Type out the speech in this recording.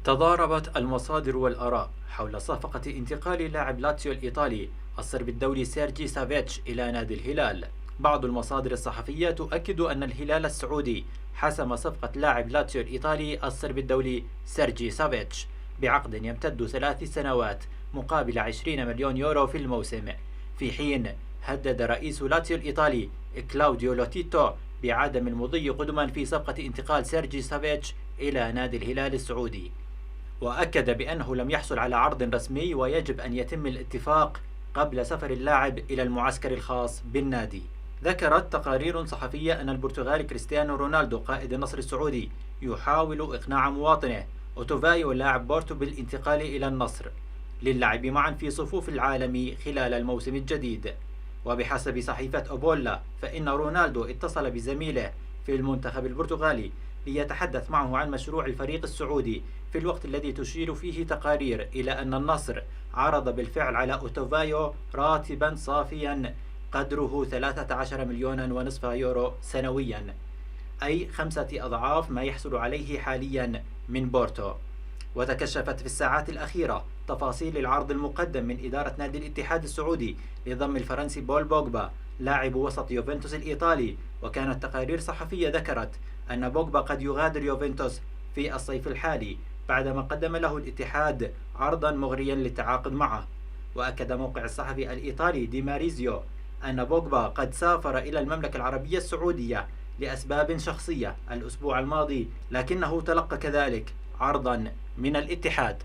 تضاربت المصادر والآراء حول صفقة انتقال لاعب لاتسيو الإيطالي الصربي الدولي سيرجي سافيتش إلى نادي الهلال. بعض المصادر الصحفية تؤكد أن الهلال السعودي حسم صفقة لاعب لاتسيو الإيطالي الصربي الدولي سيرجي سافيتش بعقد يمتد 3 سنوات مقابل 20 مليون يورو في الموسم، في حين هدد رئيس لاتسيو الإيطالي كلاوديو لوتيتو بعدم المضي قدما في صفقة انتقال سيرجي سافيتش إلى نادي الهلال السعودي، وأكد بأنه لم يحصل على عرض رسمي ويجب أن يتم الاتفاق قبل سفر اللاعب إلى المعسكر الخاص بالنادي. ذكرت تقارير صحفية أن البرتغالي كريستيانو رونالدو قائد النصر السعودي يحاول إقناع مواطنه أوتوفايو لاعب بورتو بالانتقال إلى النصر للعب معا في صفوف العالم خلال الموسم الجديد. وبحسب صحيفة أوبولا فإن رونالدو اتصل بزميله في المنتخب البرتغالي ليتحدث معه عن مشروع الفريق السعودي، في الوقت الذي تشير فيه تقارير إلى أن النصر عرض بالفعل على أوتوفايو راتبا صافيا قدره 13 مليونا ونصف يورو سنويا، أي 5 أضعاف ما يحصل عليه حاليا من بورتو. وتكشفت في الساعات الأخيرة تفاصيل العرض المقدم من إدارة نادي الاتحاد السعودي لضم الفرنسي بول بوجبا لاعب وسط يوفنتوس الإيطالي، وكانت تقارير صحفية ذكرت أن بوجبا قد يغادر يوفنتوس في الصيف الحالي بعدما قدم له الاتحاد عرضا مغريا للتعاقد معه. وأكد موقع الصحفي الإيطالي دي ماريزيو أن بوجبا قد سافر إلى المملكة العربية السعودية لأسباب شخصية الأسبوع الماضي، لكنه تلقى كذلك عرضا من الاتحاد.